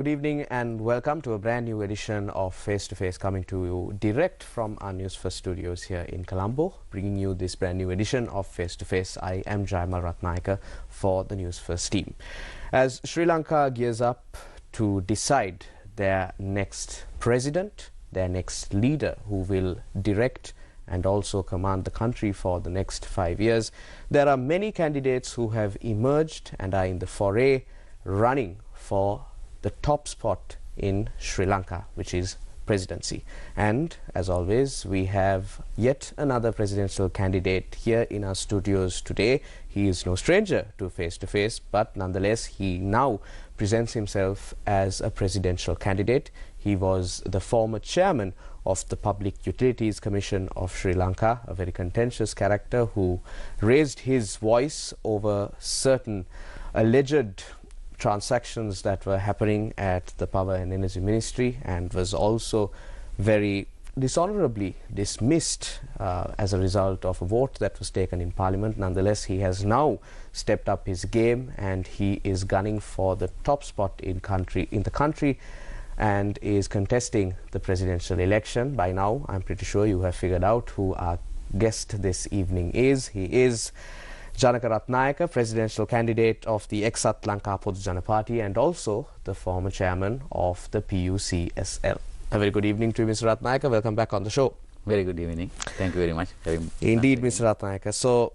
Good evening and welcome to a brand new edition of Face to Face, coming to you direct from our Newsfirst studios here in Colombo, bringing you this brand new edition of Face to Face. I am Janaka Ratnayake for the Newsfirst team. As Sri Lanka gears up to decide their next president, their next leader who will direct and also command the country for the next 5 years, there are many candidates who have emerged and are in the foray running for the top spot in Sri Lanka, which is presidency. And as always, we have yet another presidential candidate here in our studios today. He is no stranger to Face to Face, but nonetheless he now presents himself as a presidential candidate. He was the former chairman of the Public Utilities Commission of Sri Lanka, a very contentious character who raised his voice over certain alleged transactions that were happening at the Power and Energy Ministry, and was also very dishonorably dismissed as a result of a vote that was taken in Parliament. Nonetheless, he has now stepped up his game and he is gunning for the top spot in the country and is contesting the presidential election. By now, I'm pretty sure you have figured out who our guest this evening is. He is Janaka Ratnayake, presidential candidate of the Eksat Lanka Podujana Party and also the former chairman of the PUCSL. A very good evening to you, Mr. Ratnayake. Welcome back on the show. Very good evening. Thank you very much. Indeed, Mr. Ratnayake. So,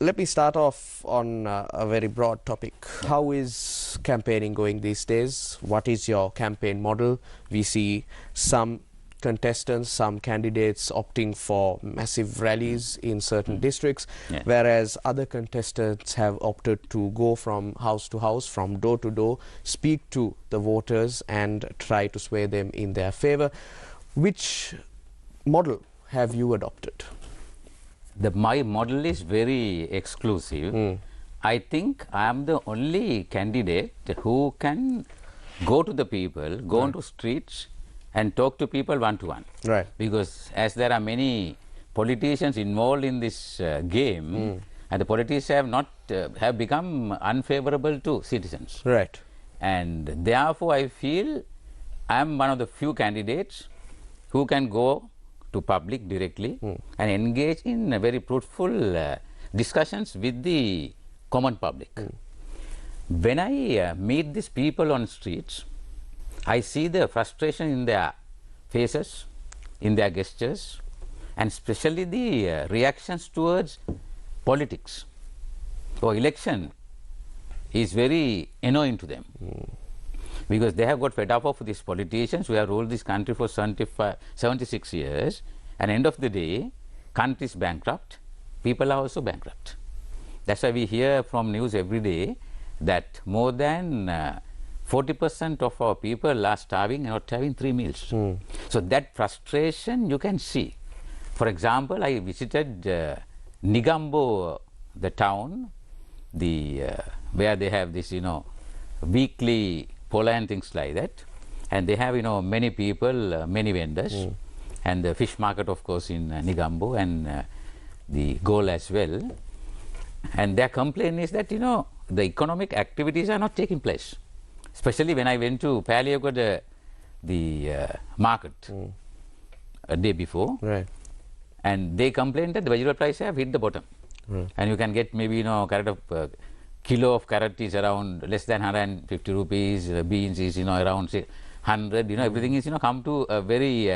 let me start off on a very broad topic. How is campaigning going these days? What is your campaign model? We see some contestants, some candidates opting for massive rallies in certain districts, whereas other contestants have opted to go from house to house, from door to door, speak to the voters and try to sway them in their favor. Which model have you adopted? My model is very exclusive. I think I am the only candidate who can go to the people, go onto streets and talk to people one-to-one. Right. Because as there are many politicians involved in this game, and the politicians have become unfavorable to citizens. Right. And therefore, I feel I am one of the few candidates who can go to public directly and engage in very fruitful discussions with the common public. When I meet these people on streets, I see the frustration in their faces, in their gestures, and especially the reactions towards politics or election is very annoying to them. Because they have got fed up of these politicians who have ruled this country for 76 years, and end of the day, country is bankrupt, people are also bankrupt. That's why we hear from news every day that more than 40% of our people are starving and not having 3 meals. So that frustration you can see. For example, I visited Negombo, the town, where they have this, weekly pola and things like that, and they have, many people, many vendors, and the fish market, of course, in Negombo, and the goal as well. And their complaint is that, the economic activities are not taking place. Especially when I went to Paliago, the market a day before, and they complained that the vegetable prices have hit the bottom, and you can get maybe kilo of carrot is around less than 150 rupees, beans is around 100, everything is come to a very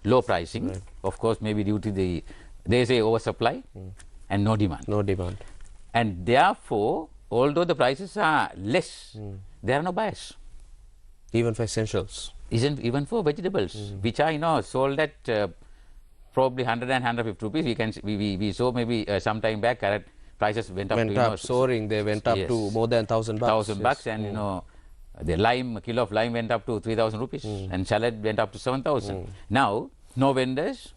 low pricing. Of course, maybe due to there is a oversupply and no demand. No demand. And therefore, although the prices are less, there are no buyers. Even for essentials? Even for vegetables, which are sold at probably 100 and 150 rupees. We saw maybe some time back carrot prices went up soaring. They went up to more than $1,000. $1,000, and the kilo of lime went up to 3,000 rupees, and salad went up to 7,000. Now, no vendors,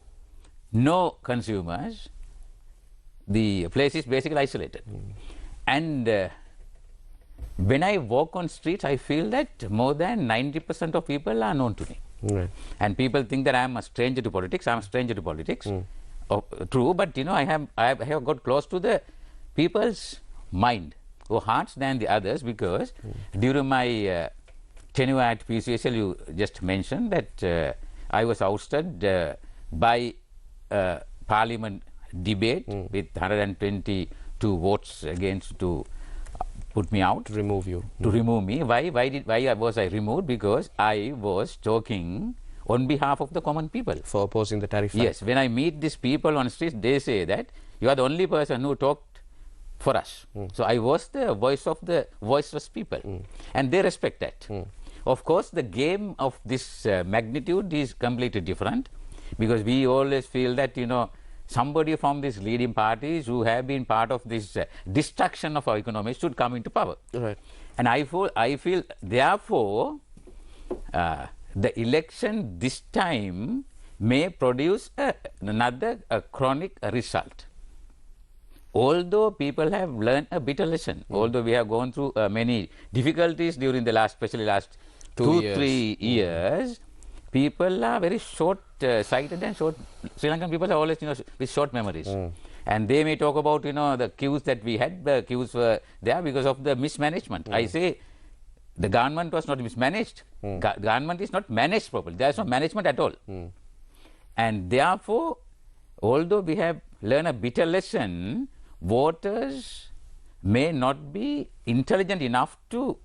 no consumers. The place is basically isolated. And when I walk on streets, I feel that more than 90% of people are known to me. And people think that I am a stranger to politics. I am a stranger to politics. True, but I have got close to the people's mind or hearts than the others, because during my tenure at PCSL, you just mentioned that I was ousted by parliament debate with 122 votes against to put me out. To remove you. To remove me. Why was I removed? Because I was talking on behalf of the common people. For opposing the tariff. Yes. When I meet these people on the streets, they say that you are the only person who talked for us. So I was the voice of the voiceless people. And they respect that. Of course, the game of this magnitude is completely different, because we always feel that, you know, somebody from these leading parties who have been part of this destruction of our economy should come into power. Right. And I feel therefore, the election this time may produce another chronic result. Although people have learned a bitter lesson, although we have gone through many difficulties during the last, especially last 2-3 years, people are very short-sighted and short. Sri Lankan people are always, you know, with short memories. And they may talk about, you know, the queues that we had. The queues were there because of the mismanagement. I say the government was not mismanaged. Government is not managed properly. There is no management at all. And therefore, although we have learned a bitter lesson, voters may not be intelligent enough to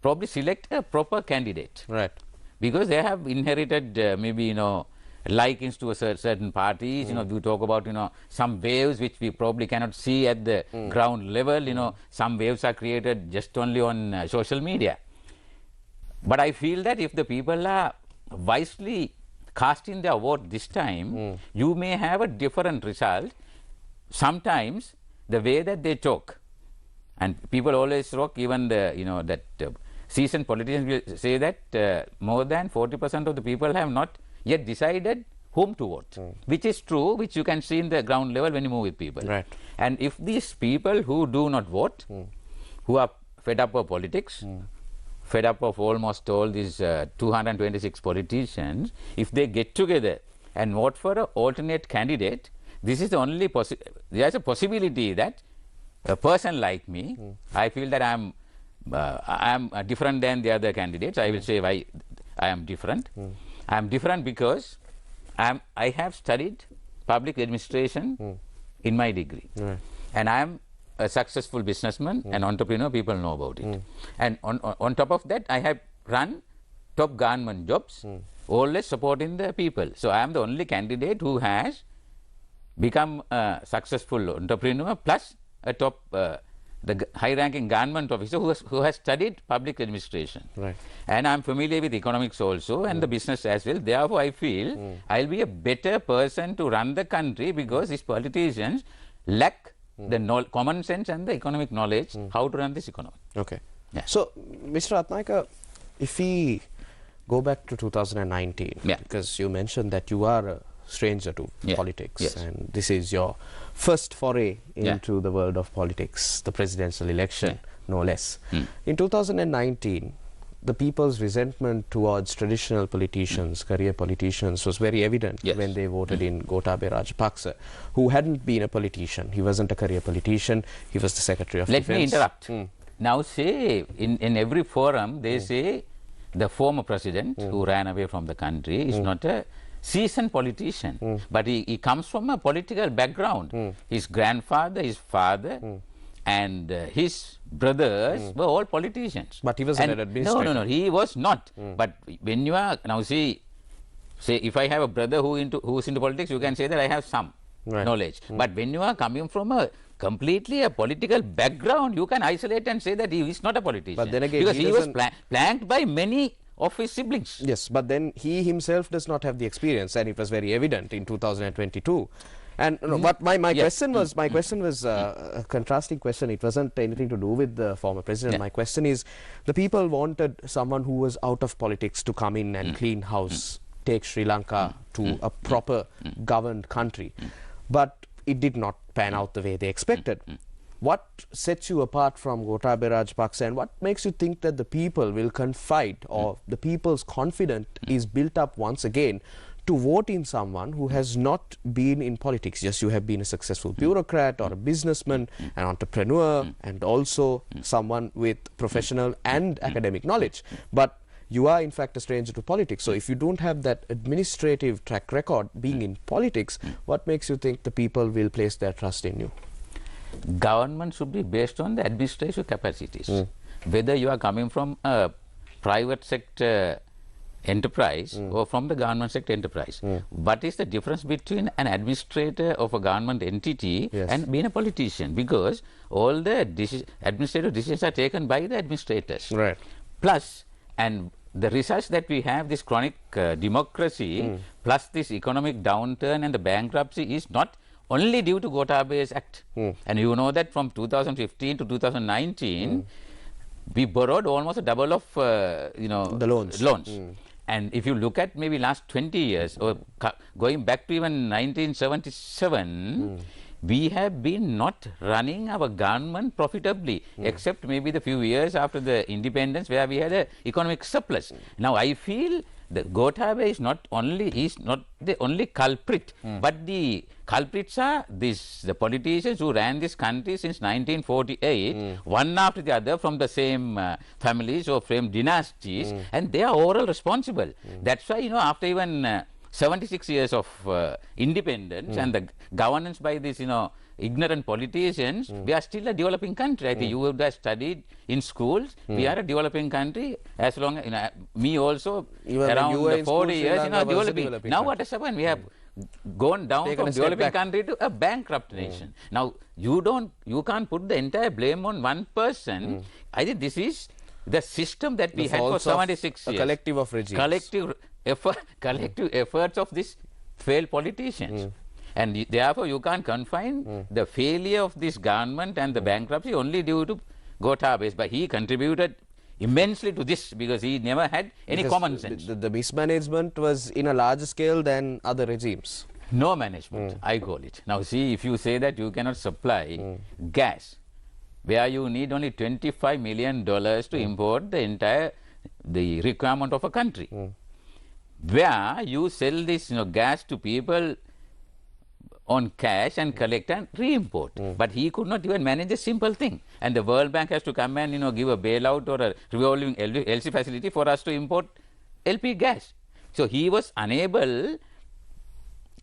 probably select a proper candidate. Right. Because they have inherited maybe, you know, likings to a certain parties. You know, we talk about, you know, some waves which we probably cannot see at the ground level. You know, some waves are created just only on social media. But I feel that if the people are wisely casting their vote this time, you may have a different result. Sometimes the way that they talk, and people always talk, even the, you know, that seasoned politicians will say that more than 40% of the people have not yet decided whom to vote, which is true, which you can see in the ground level when you move with people. Right. And if these people who do not vote, who are fed up of politics, fed up of almost all these 226 politicians, if they get together and vote for an alternate candidate, this is the only there is a possibility that a person like me, I feel that I am different than the other candidates. I will say why I am different. I am different because I have studied public administration in my degree. Right. And I am a successful businessman and entrepreneur. People know about it. And on top of that, I have run top government jobs, always supporting the people. So I am the only candidate who has become a successful entrepreneur plus a top the high-ranking government officer who has studied public administration. Right. And I am familiar with economics also and the business as well. Therefore, I feel I will be a better person to run the country, because these politicians lack the common sense and the economic knowledge how to run this economy. Okay. Yeah. So, Mr. Ratnayake, if we go back to 2019, because you mentioned that you are a stranger to politics, and this is your first foray into the world of politics, the presidential election, no less. In 2019, the people's resentment towards traditional politicians, career politicians, was very evident when they voted in Gotabaya Rajapaksa, who hadn't been a politician. He wasn't a career politician. He was the Secretary of Defense. Let me interrupt. Now say, in every forum, they say the former president who ran away from the country is not a seasoned politician, but he comes from a political background. His grandfather, his father, and his brothers were all politicians. But he was an administrator. No, he was not. But when you are, now see, say if I have a brother who is into politics, you can say that I have some knowledge. But when you are coming from a completely a political background, you can isolate and say that he is not a politician. But then again, because he was planked by many of his siblings. Yes, but then he himself does not have the experience, and it was very evident in 2022. And what my question was a contrasting question. It wasn't anything to do with the former president. My question is, the people wanted someone who was out of politics to come in and clean house, take Sri Lanka to a proper governed country. But it did not pan out the way they expected. What sets you apart from Gotabaya Rajapaksa, and what makes you think that the people will confide, or the people's confidence is built up once again to vote in someone who has not been in politics. Yes, you have been a successful bureaucrat or a businessman, an entrepreneur, and also someone with professional and academic knowledge. But you are in fact a stranger to politics. So if you don't have that administrative track record being in politics, what makes you think the people will place their trust in you? Government should be based on the administrative capacities. Whether you are coming from a private sector enterprise or from the government sector enterprise. What is the difference between an administrator of a government entity and being a politician? Because all the administrative decisions are taken by the administrators. Right. Plus, and the research that we have, this chronic democracy plus this economic downturn and the bankruptcy is not only due to Gotabaya's Act. And you know that from 2015 to 2019, we borrowed almost a double of the loans. And if you look at maybe last 20 years or going back to even 1977, we have been not running our government profitably, except maybe the few years after the independence where we had an economic surplus. Now I feel that Gotabaya is not the only culprit, but the culprits are the politicians who ran this country since 1948, one after the other from the same families or same dynasties, and they are all responsible. That's why, after even 76 years of independence and the governance by these, ignorant politicians, we are still a developing country. I think you would have studied in schools. We are a developing country. As long as me also Even around the 40 years, developing. Now what has happened? We have gone down from developing country to a bankrupt nation. Now you can't put the entire blame on one person. I think this is the system that we had for 76 years. A collective of regimes. Collective efforts of these failed politicians. And therefore, you can't confine the failure of this government and the bankruptcy only due to Gotabaya. But he contributed immensely to this because he never had any common sense. The mismanagement was in a larger scale than other regimes. No management, I call it. Now see, if you say that you cannot supply gas, where you need only $25 million to import the requirement of a country, where you sell this gas to people on cash and collect and re-import. But he could not even manage a simple thing. And the World Bank has to come and give a bailout or a revolving LC facility for us to import LP gas. So he was unable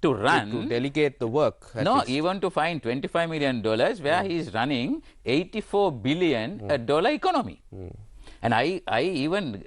to run. To delegate the work. Even to find $25 million where he is running $84 billion economy. And I even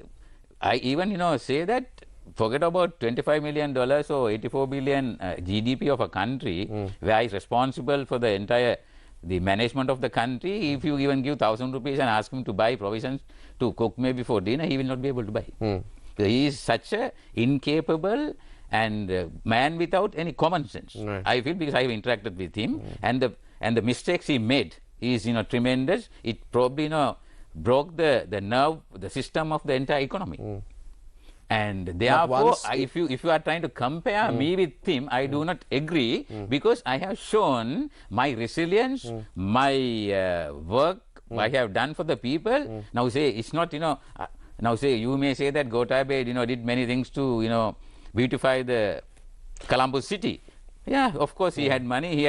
say that forget about $25 million or 84 billion GDP of a country where he is responsible for the management of the country. If you even give 1,000 rupees and ask him to buy provisions to cook maybe for dinner, he will not be able to buy. So he is such a incapable and man without any common sense. Right. I feel, because I have interacted with him, and the mistakes he made is tremendous. It probably broke the nerve, the system of the entire economy. And therefore, if you are trying to compare me with him, I do not agree, because I have shown my resilience, my work I have done for the people. Now say it's not, now say you may say that Gotabaya did many things to beautify the Colombo city. Yeah, of course he had money, he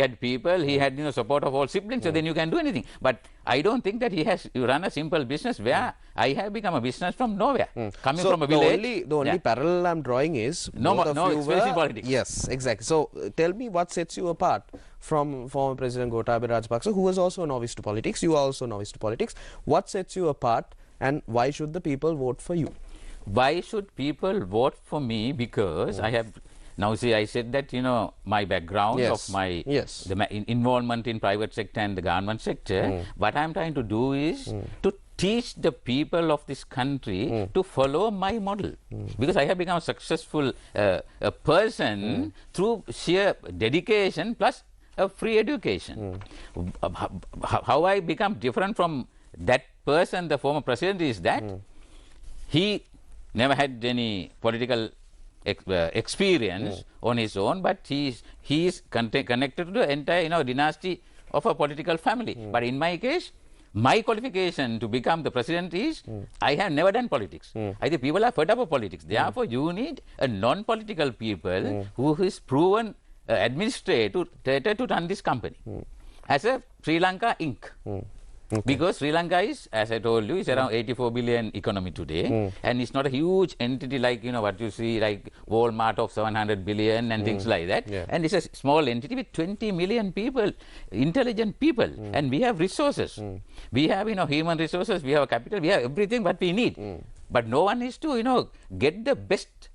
had people, he had support of all siblings, so then you can do anything. But I don't think that he has run a simple business where I have become a business from nowhere, coming from a village. The only parallel I'm drawing is no experience in politics. Yes, exactly. So tell me what sets you apart from former President Gotabaya Rajapaksa, who was also a novice to politics. You are also a novice to politics. What sets you apart, and why should the people vote for you? Why should people vote for me? Because I have. Now see, I said that my background of my involvement in private sector and the government sector. What I am trying to do is to teach the people of this country to follow my model, because I have become a successful a person through sheer dedication plus a free education. How I become different from that person, the former president, is that he never had any political experience on his own, but he is connected to the entire dynasty of a political family. But in my case, my qualification to become the president is I have never done politics. I think people are fed up of politics. Therefore, you need a non-political people who is proven administrator to run this company as a Sri Lanka Inc. Okay. Because Sri Lanka is, as I told you, is around 84 billion economy today, and it's not a huge entity like, you know, what you see like Walmart of 700 billion and things like that. Yeah. And it's a small entity with 20 million people, intelligent people, and we have resources. We have, you know, human resources, we have capital, we have everything what we need. But no one is to, you know, get the best.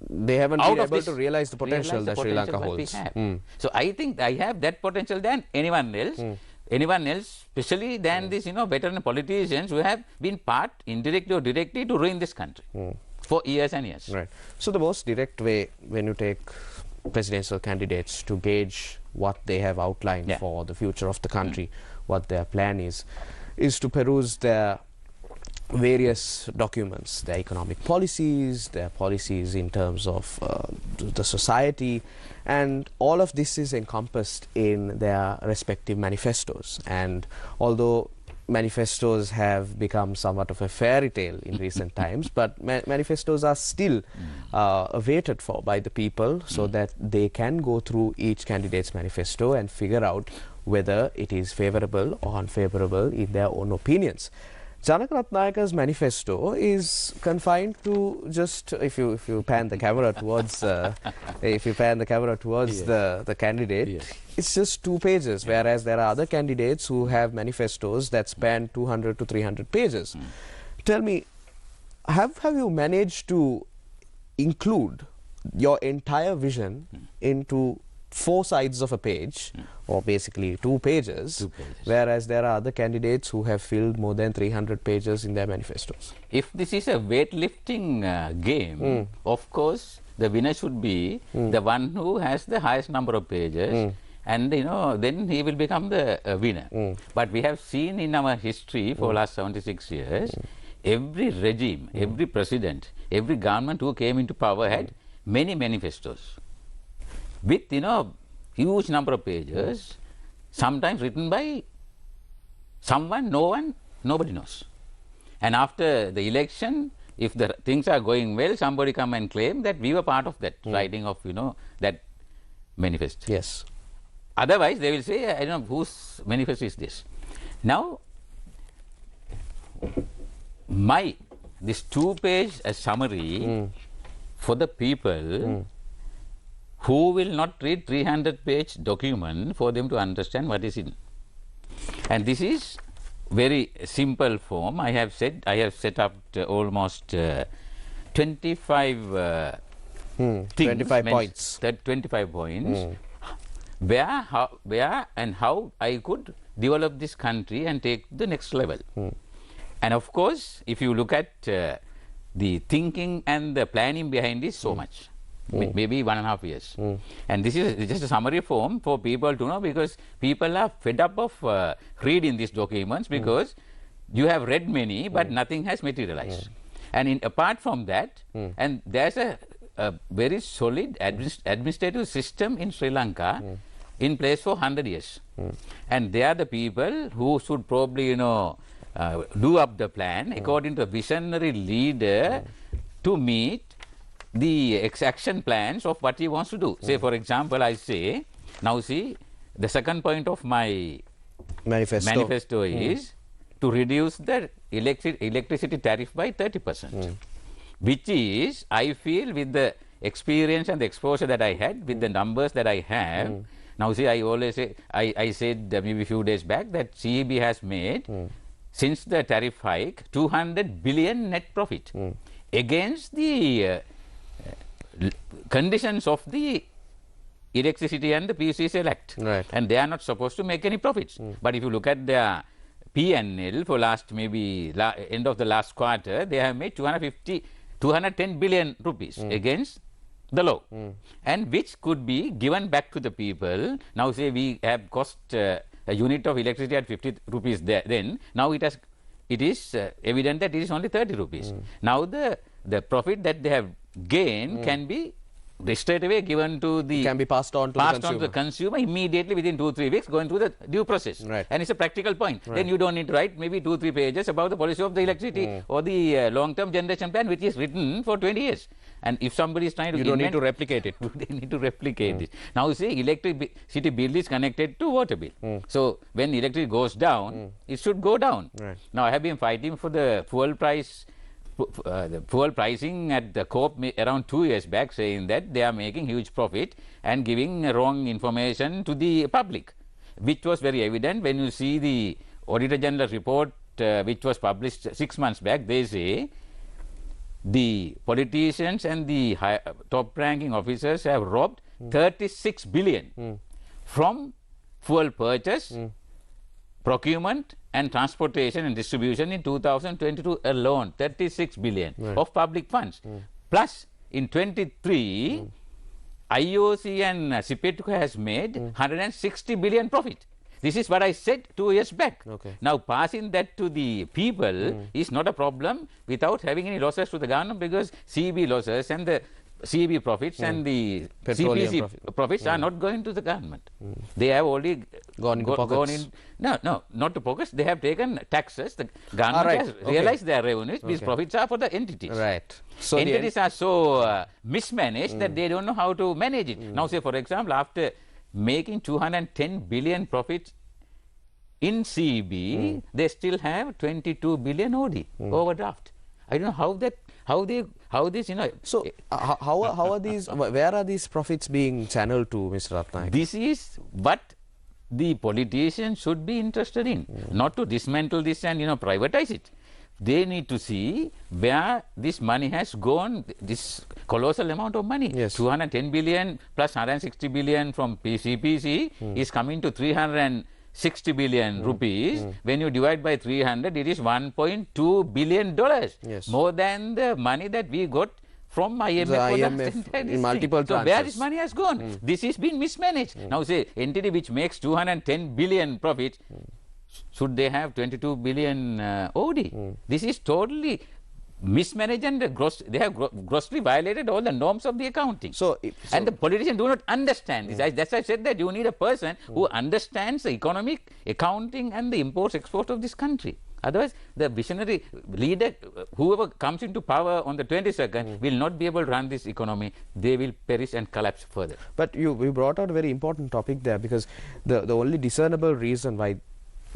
They haven't been able to realize the potential that Sri Lanka holds. So I think I have that potential than anyone else. Anyone else, especially than these, you know, veteran politicians who have been part, indirectly or directly, to ruin this country for years and years. Right. So the most direct way when you take presidential candidates to gauge what they have outlined for the future of the country, what their plan is to peruse their various documents, their economic policies, their policies in terms of the society, and all of this is encompassed in their respective manifestos. And although manifestos have become somewhat of a fairy tale in recent times, but manifestos are still awaited for by the people so that they can go through each candidate's manifesto and figure out whether it is favorable or unfavorable in their own opinions. Janaka Ratnayake's manifesto is confined to just, if you pan the camera towards the candidate, it's just 2 pages, whereas there are other candidates who have manifestos that span 200 to 300 pages. Tell me, have you managed to include your entire vision into 4 sides of a page, or basically 2 pages, whereas there are other candidates who have filled more than 300 pages in their manifestos? If this is a weightlifting game, of course, the winner should be the one who has the highest number of pages, and, you know, then he will become the winner. But we have seen in our history for last 76 years, every regime, every president, every government who came into power had many manifestos with, you know, huge number of pages, sometimes written by someone, nobody knows. And after the election, if the things are going well, somebody come and claim that we were part of that writing of, you know, that manifesto. Yes. Otherwise, they will say, I don't know whose manifesto is this. Now, this 2-page summary for the people who will not read 300-page document for them to understand what is in. And this is very simple form. I have set up almost 25 things, 25 points. 25 points. Where and how I could develop this country and take the next level. And of course, if you look at the thinking and the planning behind this, so much. Maybe 1.5 years. And this is just a summary form for people to know, because people are fed up of reading these documents, because you have read many but nothing has materialized. And apart from that, and there's a very solid administrative system in Sri Lanka in place for 100 years. And they are the people who should probably, you know, do up the plan according to a visionary leader to meet the action plans of what he wants to do. Say, for example, I say, now see, the second point of my manifesto is to reduce the electricity tariff by 30%, which is, I feel, with the experience and the exposure that I had, with the numbers that I have, now see, I always say, I said maybe a few days back that CEB has made, since the tariff hike, 200 billion net profit against the conditions of the Electricity and the PUC Act. Right. And they are not supposed to make any profits. But if you look at their P&L for last maybe end of the last quarter, they have made 210 billion rupees against the law, and which could be given back to the people. Now say we have cost a unit of electricity at 50 rupees then now it is evident that it is only 30 rupees. Now the profit that they have gained can be straight away given to the... Can be passed on to the consumer immediately within 2-3 weeks, going through the due process. Right. And it's a practical point. Right. Then you don't need to write maybe 2-3 pages about the policy of the electricity or the long-term generation plan, which is written for 20 years. And if somebody is trying to... You don't need to replicate it. They need to replicate it. Now, you see, electricity bill is connected to water bill. So, when electricity goes down, it should go down. Right. Now, I have been fighting for the fuel price... the fuel pricing at the co-op around 2 years back, saying that they are making huge profit and giving wrong information to the public, which was very evident when you see the Auditor General report which was published 6 months back. They say the politicians and the top ranking officers have robbed 36 billion from fuel purchase, procurement and transportation and distribution in 2022 alone, 36 billion of public funds. Plus, in 23, IOC and CPETCO has made 160 billion profit. This is what I said 2 years back. Okay. Now, passing that to the people is not a problem without having any losses to the government, because CB losses and the CB profits and the Petroleum CPC profits are not going to the government. They have already gone into pockets. No, not to pockets. They have taken taxes. The government has realized their revenues. These profits are for the entities. Right. So entities are so mismanaged that they don't know how to manage it. Now, say for example, after making 210 billion profits in CB, they still have 22 billion OD overdraft. I don't know how this, you know. So, how are these, where are these profits being channeled to, Mr. Ratnayake? This is what the politicians should be interested in, not to dismantle this and, you know, privatize it. They need to see where this money has gone, this colossal amount of money. Yes. 210 billion plus 160 billion from CPC is coming to 360 billion rupees. When you divide by 300, it is $1.2 billion. Yes. More than the money that we got from IMF, in multiple tranches. So where this money has gone? This is being mismanaged. Now say, entity which makes 210 billion profit, should they have 22 billion OD? This is totally mismanaged and they have grossly violated all the norms of the accounting. And the politicians do not understand this. That's why I said that you need a person who understands the economic, accounting and the imports-exports of this country. Otherwise, the visionary leader, whoever comes into power on the 22nd, will not be able to run this economy. They will perish and collapse further. But you brought out a very important topic there, because the only discernible reason why,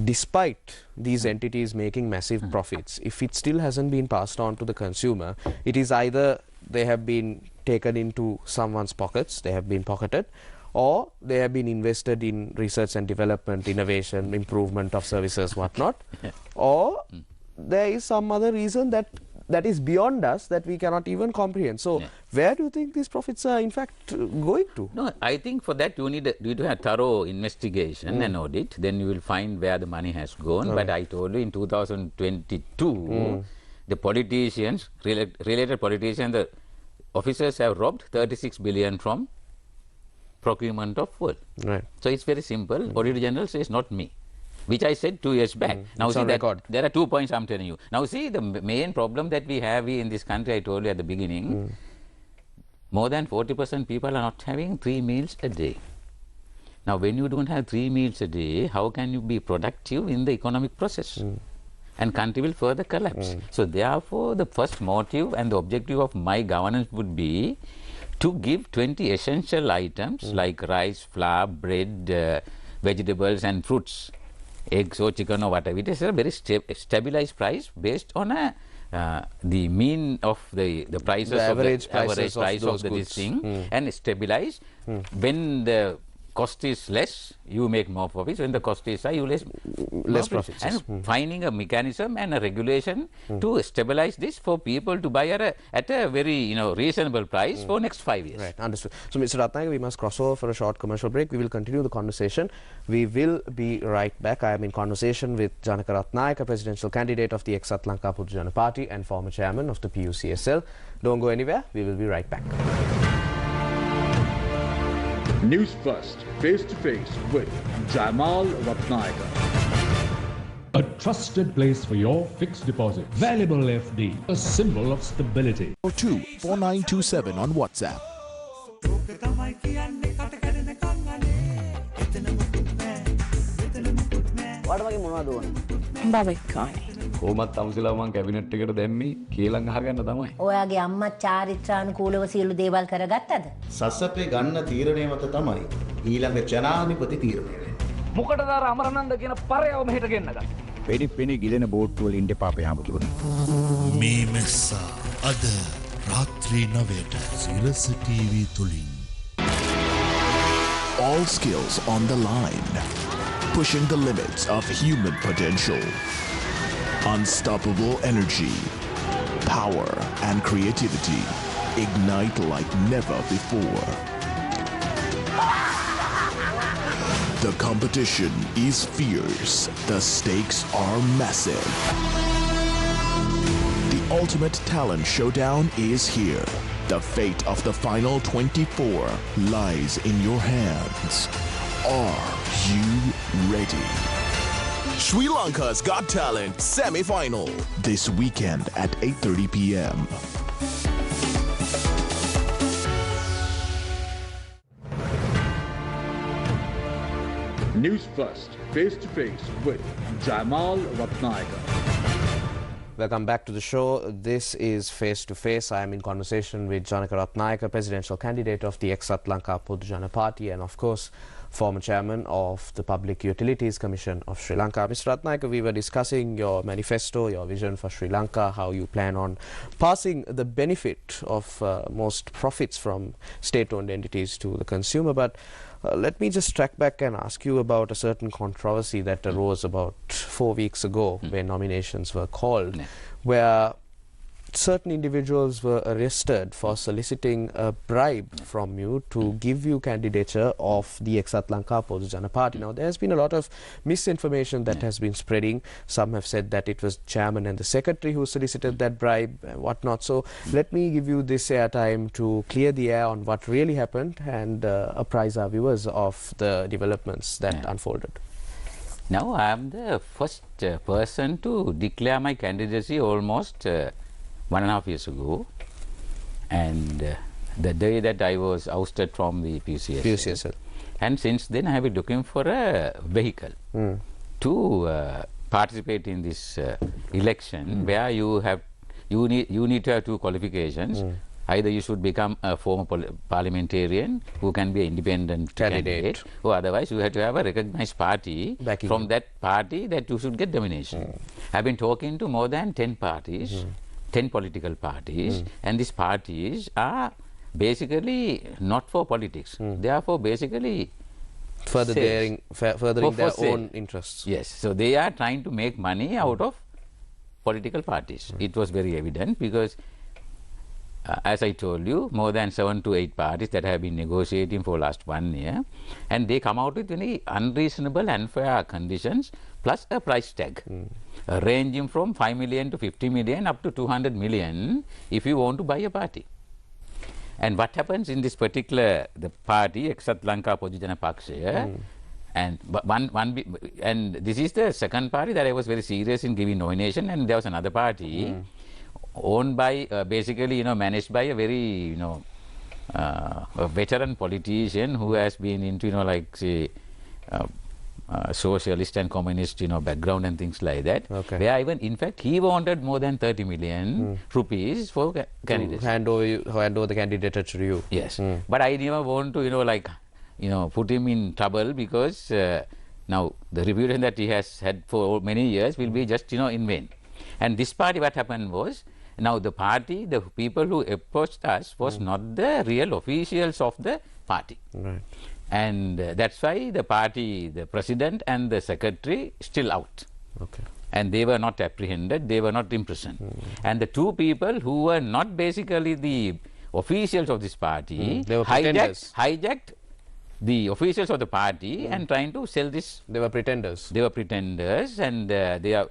despite these entities making massive profits, if it still hasn't been passed on to the consumer, it is either they have been taken into someone's pockets, they have been pocketed, or they have been invested in research and development, innovation, improvement of services, whatnot, or there is some other reason that is beyond us that we cannot even comprehend. So, where do you think these profits are in fact going to? No, I think for that you need to have thorough investigation and audit. Then you will find where the money has gone. But I told you in 2022, the politicians, related politicians, the officers have robbed 36 billion from procurement of fuel. Right. So it's very simple. Auditor General says not me, which I said 2 years back. Now see that there are 2 points I'm telling you. Now see, the main problem that we have in this country, I told you at the beginning, more than 40% people are not having 3 meals a day. Now when you don't have 3 meals a day, how can you be productive in the economic process? And country will further collapse. So therefore, the first motive and the objective of my governance would be to give 20 essential items like rice, flour, bread, vegetables and fruits, eggs or chicken or whatever. It is a very stabilized price based on the mean of the prices, the average price of this thing, and stabilize. When the cost is less, you make more profits. When the cost is high, you less profits. And finding a mechanism and a regulation to stabilize this for people to buy at a very reasonable price for next 5 years. Right, understood. So, Mr. Ratnayake, we must cross over for a short commercial break. We will continue the conversation. We will be right back. I am in conversation with Janaka Ratnayake, presidential candidate of the ex-Sri Lanka Pudujana Party and former chairman of the PUCSL. Don't go anywhere. We will be right back. Newsfirst, face-to-face with Janaka Ratnayake. A trusted place for your fixed deposit. Valuable FD, a symbol of stability. 02 4927 on WhatsApp. වඩමගේ මොනවද ඕන? බබෙක්කානේ. කොහොමත් තමුසෙලා මං cabinet එකට දැම්මේ කේලම් අහගන්න තමයි. ඔයාගේ අම්මා චාරිත්‍රානුකූලව සියලු දේවල් කරගත්තද? සස්සපේ ගන්න තීරණය මත තමයි ඊළඟ ජනාධිපති තීරණය වෙන්නේ. මොකටද අර අමරනන්ද කියන පරයව මෙහෙට ගෙන්නගන්නේ? පෙඩි ගිලෙන බෝට්ටු වල ඉන්න එපා අපේ හාමුදුරනේ. මේ මෙස්සා අද රාත්‍රී 9ට සිරස TV තුලින්. All skills on the line. Pushing the limits of human potential. Unstoppable energy, power and creativity ignite like never before. The competition is fierce. The stakes are massive. The ultimate talent showdown is here. The fate of the final 24 lies in your hands. Are you ready? Sri Lanka's Got Talent semi-final this weekend at 8:30 p.m. Newsfirst, face to face with Jamal Ratnayake. Welcome back to the show. This is Face to Face. I am in conversation with Janaka Ratnayake, presidential candidate of the ex-Sri Lanka Podujana Party and of course former chairman of the Public Utilities Commission of Sri Lanka. Mr. Ratnayake, we were discussing your manifesto, your vision for Sri Lanka, how you plan on passing the benefit of most profits from state-owned entities to the consumer. But let me just track back and ask you about a certain controversy that arose about 4 weeks ago when nominations were called, where certain individuals were arrested for soliciting a bribe from you to give you candidature of the ex-Sri Lanka Podujana Party. Now, there has been a lot of misinformation that has been spreading. Some have said that it was chairman and the secretary who solicited that bribe and whatnot. So, let me give you this airtime to clear the air on what really happened and apprise our viewers of the developments that unfolded. Now, I am the first person to declare my candidacy almost 1.5 years ago, and the day that I was ousted from the PCSL. And since then I have been looking for a vehicle to participate in this election where you need to have two qualifications. Either you should become a former parliamentarian who can be an independent candidate, or otherwise you have to have a recognized party from that party that you should get domination. I've been talking to more than 10 parties. 10 political parties, and these parties are basically not for politics. They are for basically furthering their own interests. Yes, so they are trying to make money out of political parties. It was very evident because as I told you, more than 7 to 8 parties that have been negotiating for last 1 year, and they come out with very unreasonable and unfair conditions plus a price tag. Ranging from 5 million to 50 million up to 200 million if you want to buy a party. And what happens in this particular the party, ex-Sri Lanka Podujana Paksha, and and this is the second party that I was very serious in giving nomination, and there was another party owned by basically managed by a very a veteran politician who has been into like say socialist and communist background and things like that, where even in fact he wanted more than 30 million rupees for candidacy. Hand over the candidature to you. Yes, but I never want to put him in trouble because now the reputation that he has had for many years will be just in vain. And this party, what happened was, now the party, the people who approached us was not the real officials of the party. Right. And that's why the party, the president and the secretary still out. Okay. And they were not apprehended, they were not imprisoned. And the two people who were not basically the officials of this party they were hijacked the officials of the party and trying to sell this. They were pretenders. They were pretenders, and they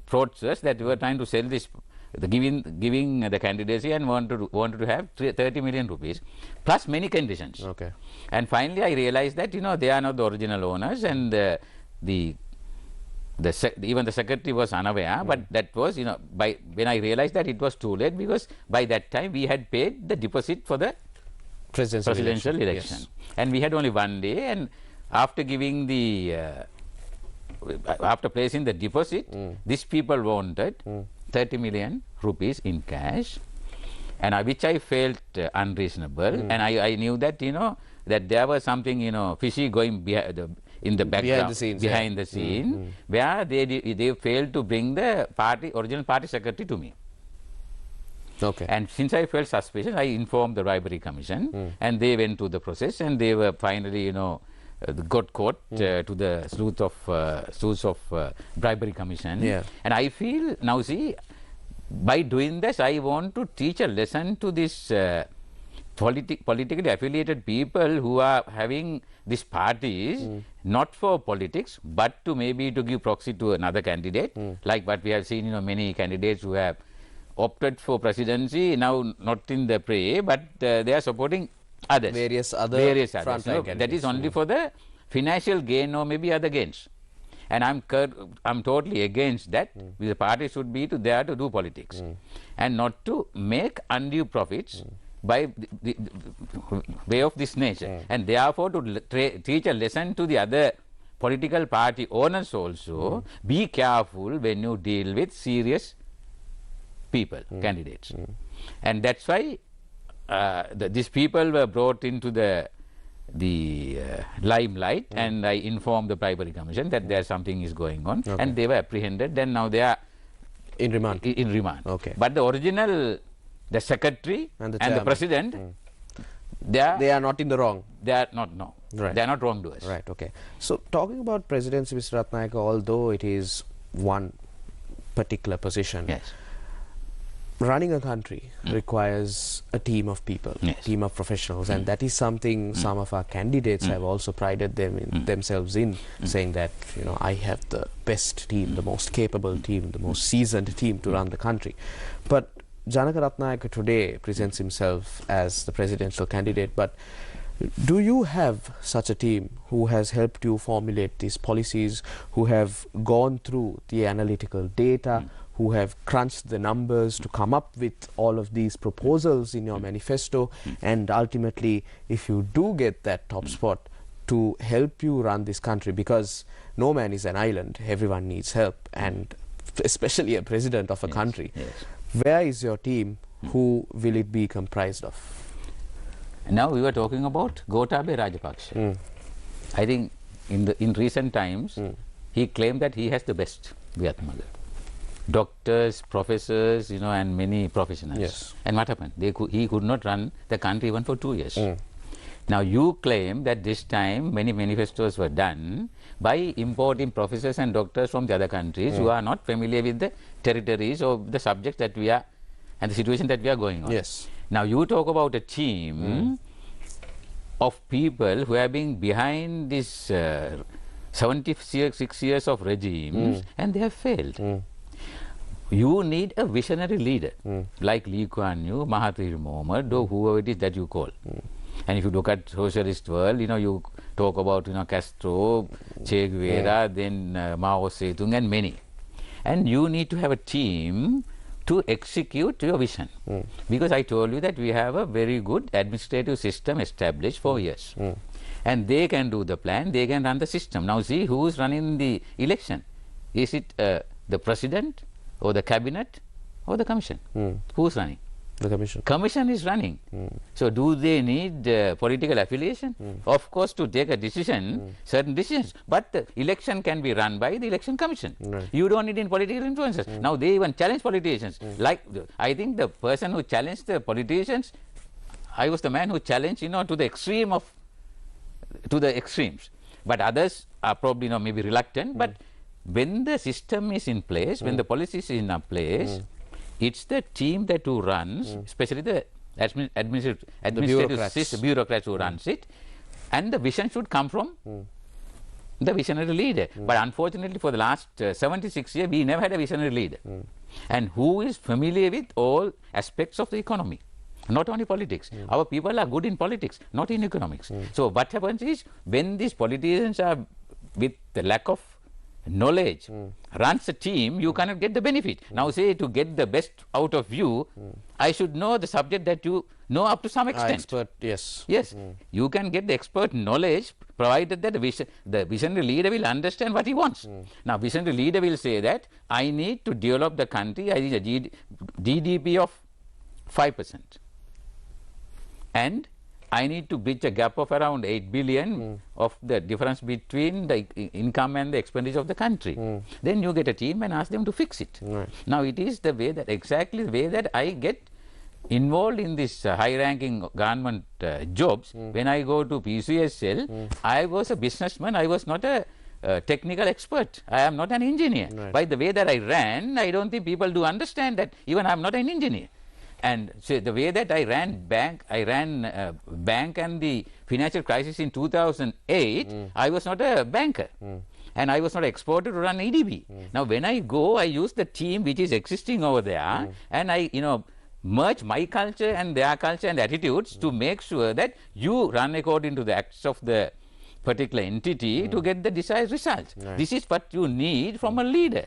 fraudsters that were trying to sell this, giving the candidacy and wanted to have 30 million rupees plus many conditions. Okay. And finally I realized that they are not the original owners, and even the secretary was unaware, but that was when I realized that it was too late, because by that time we had paid the deposit for the presidential election. Yes. And we had only one day, and after giving the after placing the deposit, these people wanted 30 million rupees in cash, and which I felt unreasonable, and I knew that, you know, that there was something, you know, fishy going in the background, behind the scene, where they failed to bring the original party secretary to me. Okay. And since I felt suspicious, I informed the bribery commission, and they went through the process, and they were finally, you know, got caught to the sleuths of bribery commission. Yeah. And I feel now, see, by doing this, I want to teach a lesson to this politically affiliated people who are having these parties, not for politics, but to maybe to give proxy to another candidate, like what we have seen, you know, many candidates who have opted for presidency, now not in the fray, but they are supporting others. Various other No, that is only for the financial gain or maybe other gains. And I'm totally against that. The party should be there to do politics and not to make undue profits by the way of this nature. And therefore, to teach a lesson to the other political party owners also, be careful when you deal with serious people, candidates. And that's why these people were brought into the limelight, and I informed the bribery commission that there something is going on, and they were apprehended, and now they are in remand. Okay. But the original, the secretary and the president, they are not in the wrong. They are not, Right. They are not wrongdoers. Right, okay. So talking about presidency, Mr. Ratnayake, although it is one particular position, yes, running a country requires a team of people, team of professionals, and that is something some of our candidates have also prided themselves in, saying that, you know, I have the best team, the most capable team, the most seasoned team to run the country. But Janaka Ratnayake today presents himself as the presidential candidate, but do you have such a team who has helped you formulate these policies, who have gone through the analytical data, who have crunched the numbers to come up with all of these proposals in your manifesto, and ultimately, if you do get that top spot, to help you run this country? Because no man is an island, everyone needs help, and especially a president of a country. Where is your team? Who will it be comprised of? Now we were talking about Gotabaya Rajapaksa. I think in recent times, he claimed that he has the best Vietnam. Doctors, professors, you know, and many professionals. Yes. And what happened? He could not run the country even for 2 years. Now you claim that this time many manifestos were done by importing professors and doctors from the other countries who are not familiar with the territories or the subjects that we are and the situation that we are going on. Yes. Now you talk about a team of people who have been behind this 76 years of regimes, and they have failed. You need a visionary leader like Lee Kuan Yew, Mahathir Mohamad, or whoever it is that you call. And if you look at socialist world, you know, you talk about, you know, Castro, Che Guevara, then Mao Zedong, and many. And you need to have a team to execute your vision. Because I told you that we have a very good administrative system established for years. And they can do the plan, they can run the system. Now see who is running the election. Is it the president, or the cabinet, or the commission? Who is running? The commission. Commission is running. So do they need political affiliation? Of course, to take a decision, certain decisions. But the election can be run by the election commission. You don't need any political influences. Now they even challenge politicians. Like I think the person who challenged the politicians, I was the man who challenged, you know, to the extremes. But others are probably, you know, maybe reluctant. But when the system is in place, when the policy is in place, it's the team that who runs, especially the administrative bureaucrats who runs it, and the vision should come from the visionary leader. But unfortunately, for the last 76 years, we never had a visionary leader, and who is familiar with all aspects of the economy, not only politics. Our people are good in politics, not in economics. So what happens is, when these politicians are with the lack of knowledge runs a team, you cannot get the benefit. Now say to get the best out of you, I should know the subject that you know up to some extent. Expert, yes. Yes, you can get the expert knowledge provided that the visionary leader will understand what he wants. Now visionary leader will say that I need to develop the country, I need a GDP of 5%. And I need to bridge a gap of around 8 billion of the difference between the income and the expenditure of the country. Then you get a team and ask them to fix it. Right. Now it is the way that, exactly the way that I get involved in this high-ranking government jobs. When I go to PCSL, I was a businessman, I was not a technical expert. I am not an engineer. Right. By the way that I ran, I don't think people do understand that even I am not an engineer. And so the way that I ran bank and the financial crisis in 2008, I was not a banker. And I was not exported to run EDB. Now when I go, I use the team which is existing over there, and I, merge my culture and their culture and attitudes to make sure that you run according to the acts of the particular entity to get the desired result. Right. This is what you need from a leader.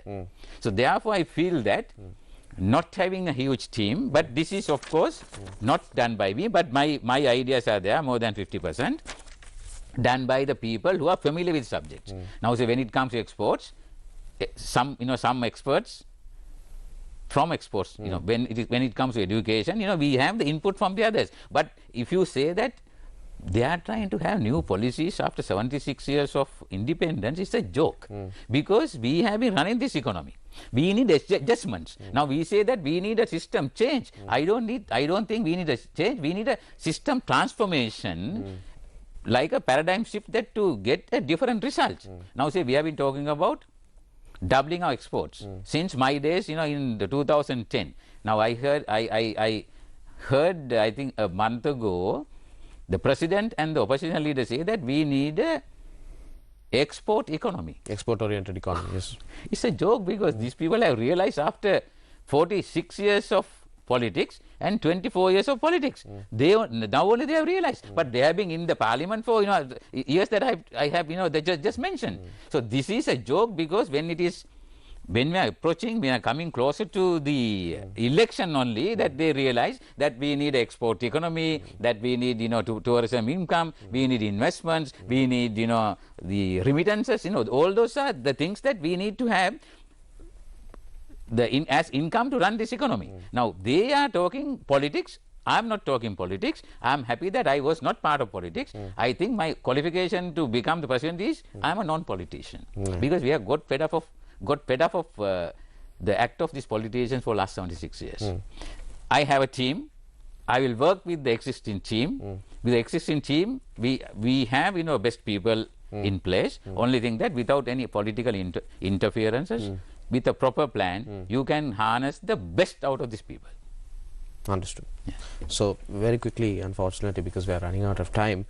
So therefore I feel that not having a huge team, but this is of course not done by me, but my ideas are there, more than 50%, done by the people who are familiar with subjects. Now say when it comes to exports, some experts from exports, when it comes to education, we have the input from the others. But if you say that they are trying to have new policies after 76 years of independence, it's a joke. Because we have been running this economy. We need adjustments. Now we say that we need a system change. I don't think we need a change. We need a system transformation, like a paradigm shift, that to get a different result. Now say we have been talking about doubling our exports since my days, in the 2010. Now I heard, I think a month ago, the president and the opposition leader say that we need a export economy. Export-oriented economy, yes. It's a joke, because these people have realized after 46 years of politics and 24 years of politics, now only they have realized. But they have been in the parliament for years that I have they just mentioned. So this is a joke, because when we are approaching, we are coming closer to the election only, that they realize that we need export economy, that we need, tourism income, we need investments, we need, the remittances, all those are the things that we need to have as income to run this economy. Now they are talking politics. I am not talking politics. I am happy that I was not part of politics. I think my qualification to become the president is I am a non-politician, because we have got fed up of the act of these politicians for last 76 years. I have a team. I will work with the existing team. With the existing team, we have best people in place. Only thing that without any political interferences, with a proper plan, you can harness the best out of these people. Understood. Yeah. So very quickly, unfortunately, because we are running out of time,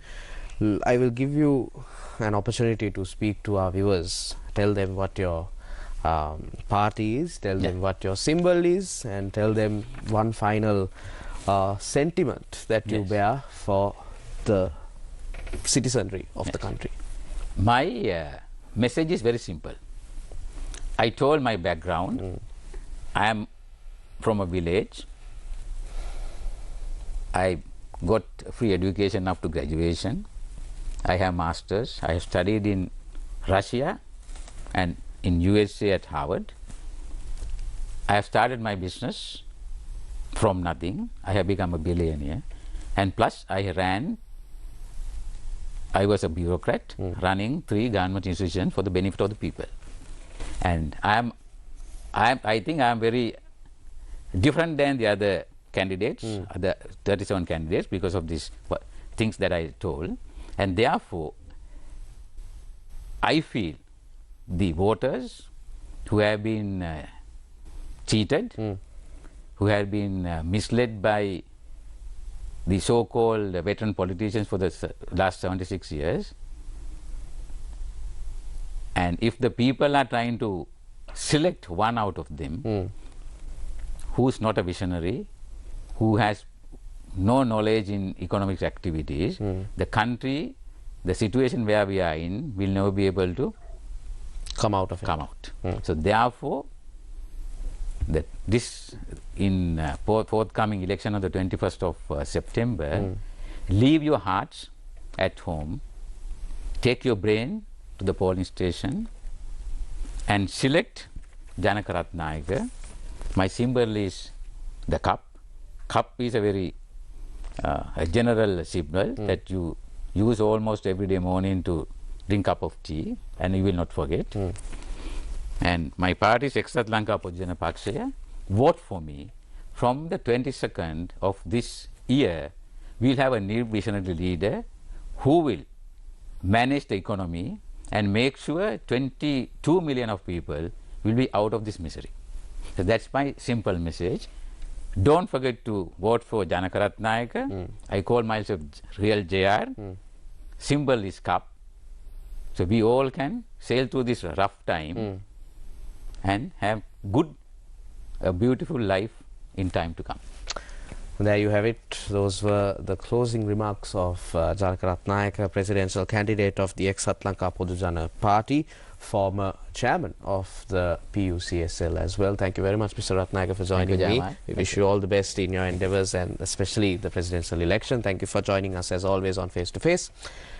I will give you an opportunity to speak to our viewers. Tell them what your party is, tell them what your symbol is, and tell them one final sentiment that you bear for the citizenry of the country. My message is very simple. I told my background. I am from a village. I got free education up to graduation. I have masters. I have studied in Russia and in USA at Harvard. I have started my business from nothing. I have become a billionaire. And plus I was a bureaucrat running 3 government institutions for the benefit of the people. And I think I am very different than the other candidates, the 37 candidates, because of these things that I told. And therefore, I feel the voters who have been cheated, who have been misled by the so-called veteran politicians for the last 76 years, and if the people are trying to select one out of them who is not a visionary, who has no knowledge in economic activities, the country, the situation where we are in, will never be able to come out of it. Come out. So therefore, that this in forthcoming election on the 21st of September, leave your hearts at home, take your brain to the polling station and select Janaka Ratnayake. My symbol is the cup. Cup is a very a general symbol that you use almost every day morning to drink a cup of tea, and you will not forget. And my party is Exat Lanka Pojana Pakshaya. Vote for me. From the 22nd of this year, we will have a new visionary leader who will manage the economy and make sure 22 million of people will be out of this misery. So that's my simple message. Don't forget to vote for Janaka Ratnayake. I call myself real JR. Symbol is cup. So we all can sail through this rough time and have a beautiful life in time to come. There you have it. Those were the closing remarks of Janaka Ratnayake, presidential candidate of the Exat Lanka Podujana Party, former chairman of the PUCSL as well. Thank you very much, Mr. Ratnayake, for joining me. We wish you all the best in your endeavours, and especially the presidential election. Thank you for joining us as always on Face to Face.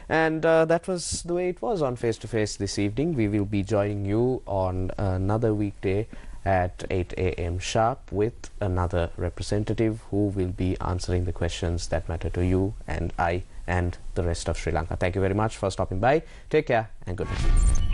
And that was the way it was on Face to Face this evening. We will be joining you on another weekday at 8 a.m. sharp with another representative who will be answering the questions that matter to you and I and the rest of Sri Lanka. Thank you very much for stopping by. Take care and good night.